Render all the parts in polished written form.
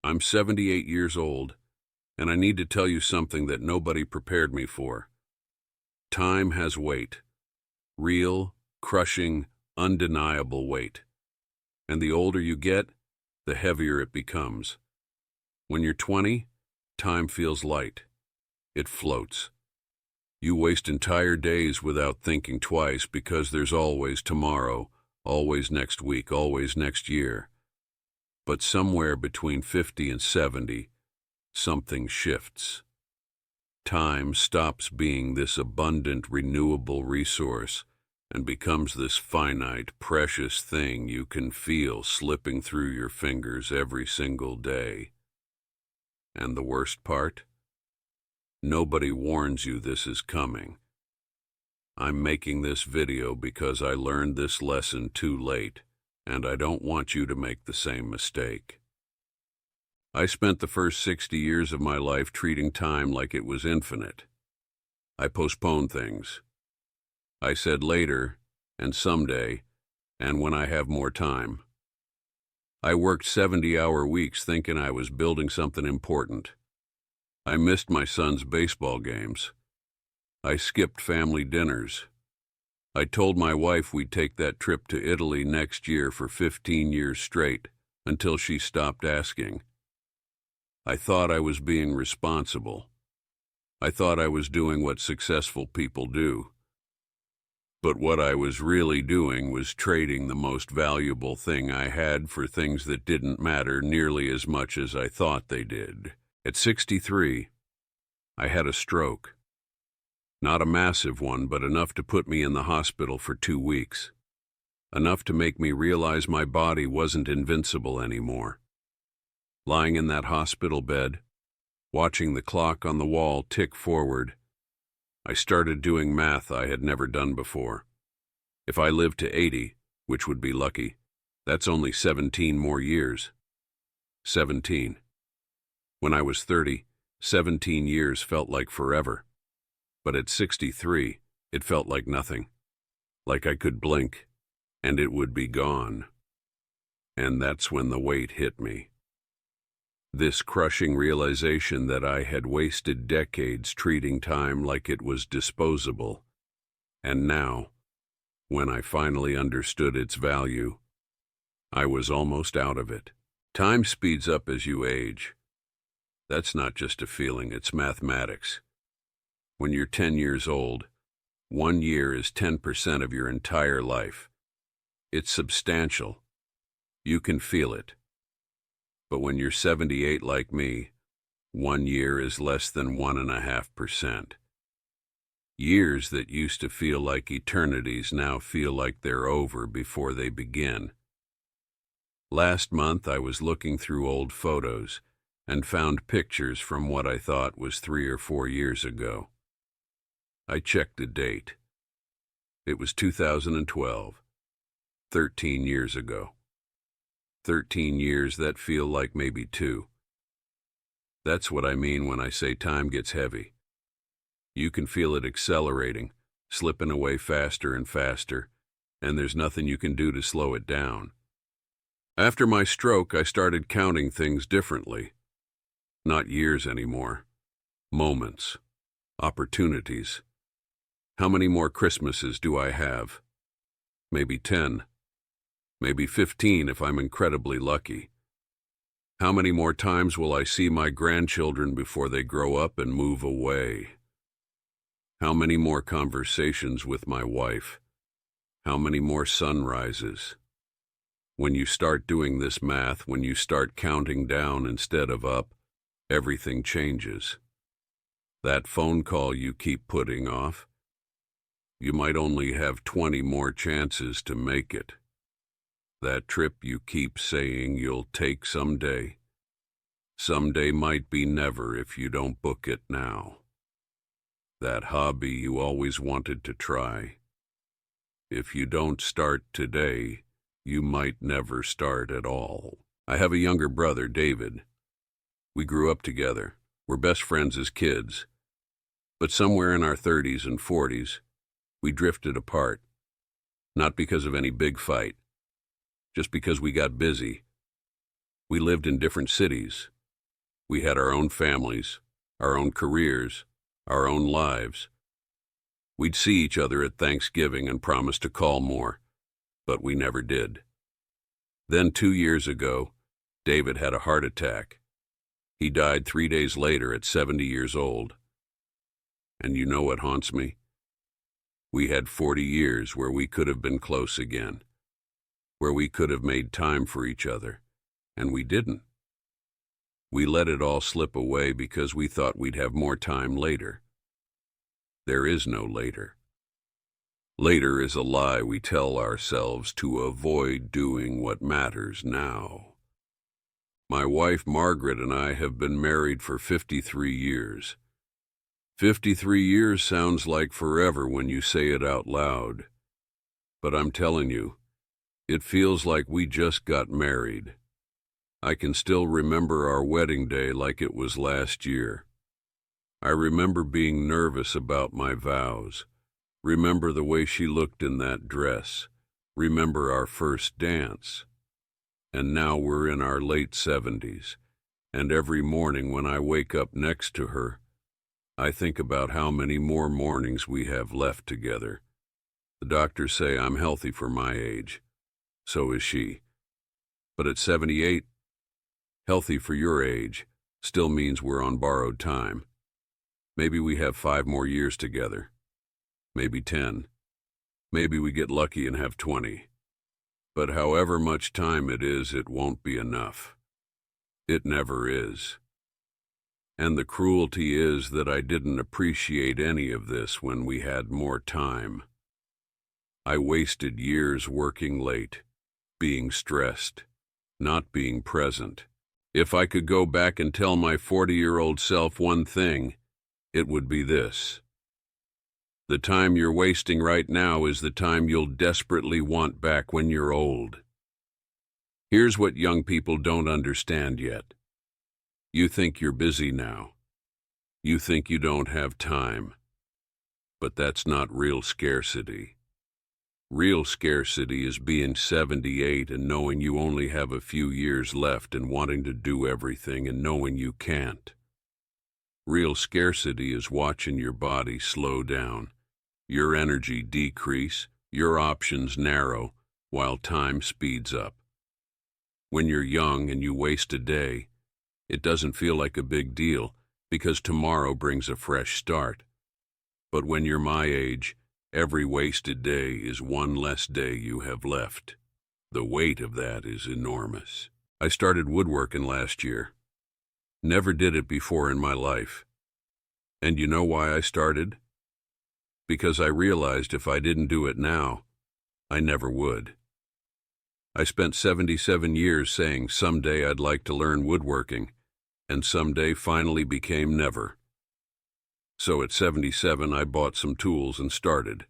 I'm 78 years old, and I need to tell you something that nobody prepared me for. Time has weight. Real, crushing, undeniable weight. And the older you get, the heavier it becomes. When you're 20, time feels light. It floats. You waste entire days without thinking twice because there's always tomorrow, always next week, always next year. But somewhere between 50 and 70, something shifts. Time stops being this abundant, renewable resource and becomes this finite, precious thing you can feel slipping through your fingers every single day. And the worst part? Nobody warns you this is coming. I'm making this video because I learned this lesson too late, and I don't want you to make the same mistake. I spent the first 60 years of my life treating time like it was infinite. I postponed things. I said later, and someday, and when I have more time. I worked 70-hour weeks thinking I was building something important. I missed my son's baseball games. I skipped family dinners. I told my wife we'd take that trip to Italy next year for 15 years straight, until she stopped asking. I thought I was being responsible. I thought I was doing what successful people do. But what I was really doing was trading the most valuable thing I had for things that didn't matter nearly as much as I thought they did. At 63, I had a stroke. Not a massive one, but enough to put me in the hospital for 2 weeks. Enough to make me realize my body wasn't invincible anymore. Lying in that hospital bed, watching the clock on the wall tick forward, I started doing math I had never done before. If I lived to 80, which would be lucky, that's only 17 more years. 17. When I was 30, 17 years felt like forever. But at 63, it felt like nothing. Like I could blink, and it would be gone. And that's when the weight hit me. This crushing realization that I had wasted decades treating time like it was disposable. And now, when I finally understood its value, I was almost out of it. Time speeds up as you age. That's not just a feeling, it's mathematics. When you're 10 years old, 1 year is 10% of your entire life. It's substantial. You can feel it. But when you're 78 like me, 1 year is less than 1.5%. Years that used to feel like eternities now feel like they're over before they begin. Last month I was looking through old photos and found pictures from what I thought was 3 or 4 years ago. I checked the date. It was 2012, 13 years ago. 13 years that feel like maybe 2. That's what I mean when I say time gets heavy. You can feel it accelerating, slipping away faster and faster, and there's nothing you can do to slow it down. After my stroke, I started counting things differently. Not years anymore. Moments. Opportunities. How many more Christmases do I have? Maybe 10. Maybe 15 if I'm incredibly lucky. How many more times will I see my grandchildren before they grow up and move away? How many more conversations with my wife? How many more sunrises? When you start doing this math, when you start counting down instead of up, everything changes. That phone call you keep putting off, you might only have 20 more chances to make it. That trip you keep saying you'll take someday might be never if you don't book it now. That hobby you always wanted to try, if you don't start today, you might never start at all. I have a younger brother, David. We grew up together. We're best friends as kids. But somewhere in our 30s and 40s, we drifted apart. Not because of any big fight, just because we got busy. We lived in different cities, We had our own families, our own careers, our own lives. We'd see each other at Thanksgiving and promise to call more, but we never did. Then 2 years ago, David had a heart attack. He died 3 days later at 70 years old. And you know what haunts me? We had 40 years where we could have been close again, where we could have made time for each other, and we didn't. We let it all slip away because we thought we'd have more time later. There is no later. Later is a lie we tell ourselves to avoid doing what matters now. My wife Margaret and I have been married for 53 years. 53 years sounds like forever when you say it out loud. But I'm telling you, it feels like we just got married. I can still remember our wedding day like it was last year. I remember being nervous about my vows. Remember the way she looked in that dress. Remember our first dance. And now we're in our late 70s, and every morning when I wake up next to her, I think about how many more mornings we have left together. The doctors say I'm healthy for my age. So is she. But at 78, healthy for your age still means we're on borrowed time. Maybe we have 5 more years together. Maybe 10. Maybe we get lucky and have 20. But however much time it is, it won't be enough. It never is. And the cruelty is that I didn't appreciate any of this when we had more time. I wasted years working late, being stressed, not being present. If I could go back and tell my 40-year-old self one thing, it would be this. The time you're wasting right now is the time you'll desperately want back when you're old. Here's what young people don't understand yet. You think you're busy now. You think you don't have time. But that's not real scarcity. Real scarcity is being 78 and knowing you only have a few years left and wanting to do everything and knowing you can't. Real scarcity is watching your body slow down, your energy decrease, your options narrow, while time speeds up. When you're young and you waste a day, it doesn't feel like a big deal because tomorrow brings a fresh start. But when you're my age, every wasted day is one less day you have left. The weight of that is enormous. I started woodworking last year. Never did it before in my life. And you know why I started? Because I realized if I didn't do it now, I never would. I spent 77 years saying someday I'd like to learn woodworking, and someday finally became never. So at 77, I bought some tools and started.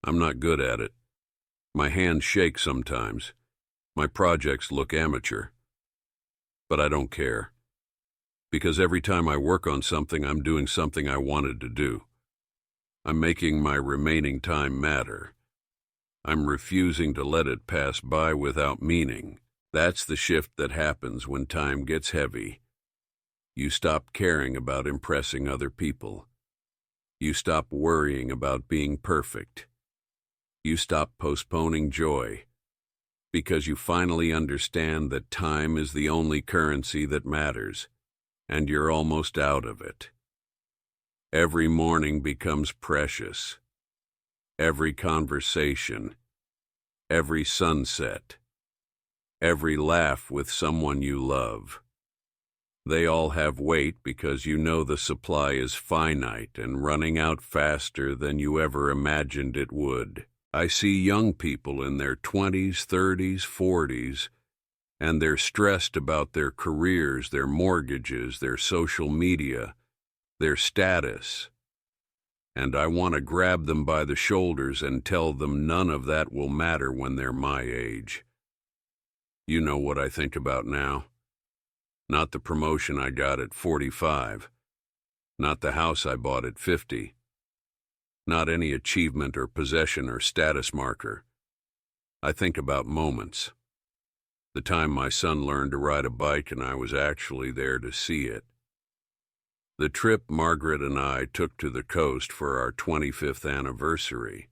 I'm not good at it. My hands shake sometimes. My projects look amateur. But I don't care. Because every time I work on something, I'm doing something I wanted to do. I'm making my remaining time matter. I'm refusing to let it pass by without meaning. That's the shift that happens when time gets heavy. You stop caring about impressing other people. You stop worrying about being perfect. You stop postponing joy. Because you finally understand that time is the only currency that matters, and you're almost out of it. Every morning becomes precious. Every conversation, every sunset, every laugh with someone you love. They all have weight because you know the supply is finite and running out faster than you ever imagined it would. I see young people in their 20s, 30s, 40s, and they're stressed about their careers, their mortgages, their social media, their status. And I want to grab them by the shoulders and tell them none of that will matter when they're my age. You know what I think about now? Not the promotion I got at 45. Not the house I bought at 50. Not any achievement or possession or status marker. I think about moments. The time my son learned to ride a bike and I was actually there to see it. The trip Margaret and I took to the coast for our 25th anniversary.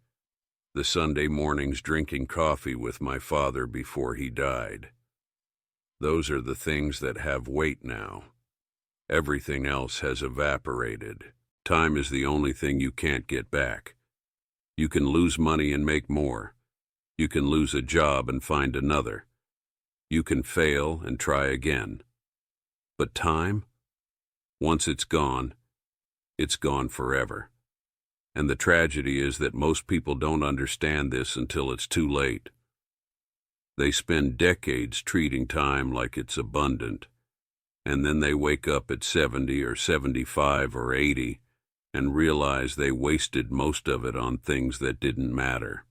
The Sunday mornings drinking coffee with my father before he died. Those are the things that have weight now. Everything else has evaporated. Time is the only thing you can't get back. You can lose money and make more. You can lose a job and find another. You can fail and try again. But time? Once it's gone forever. And the tragedy is that most people don't understand this until it's too late. They spend decades treating time like it's abundant, and then they wake up at 70 or 75 or 80 and realize they wasted most of it on things that didn't matter.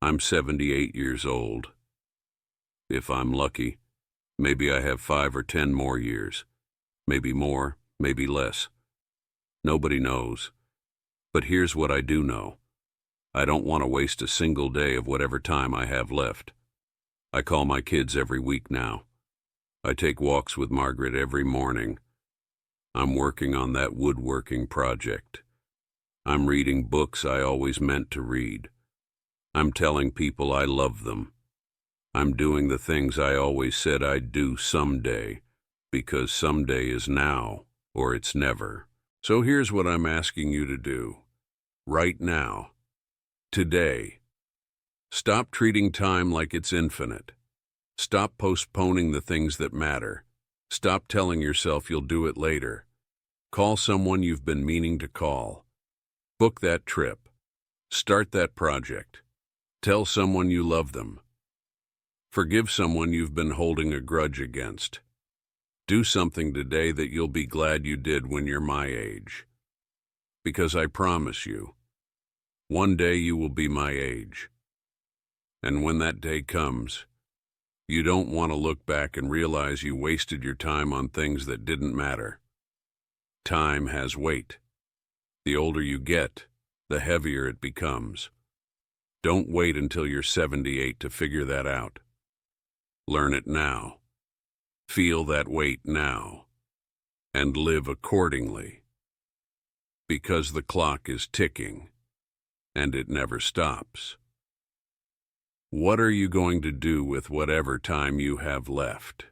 I'm 78 years old. If I'm lucky, maybe I have 5 or 10 more years. Maybe more, maybe less. Nobody knows. But here's what I do know. I don't want to waste a single day of whatever time I have left. I call my kids every week now. I take walks with Margaret every morning. I'm working on that woodworking project. I'm reading books I always meant to read. I'm telling people I love them. I'm doing the things I always said I'd do someday, because someday is now, or it's never. So here's what I'm asking you to do. Right now. Today. Stop treating time like it's infinite. Stop postponing the things that matter. Stop telling yourself you'll do it later. Call someone you've been meaning to call. Book that trip. Start that project. Tell someone you love them. Forgive someone you've been holding a grudge against. Do something today that you'll be glad you did when you're my age. Because I promise you, one day you will be my age. And when that day comes, you don't want to look back and realize you wasted your time on things that didn't matter. Time has weight. The older you get, the heavier it becomes. Don't wait until you're 78 to figure that out. Learn it now. Feel that weight now. And live accordingly. Because the clock is ticking, and it never stops. What are you going to do with whatever time you have left?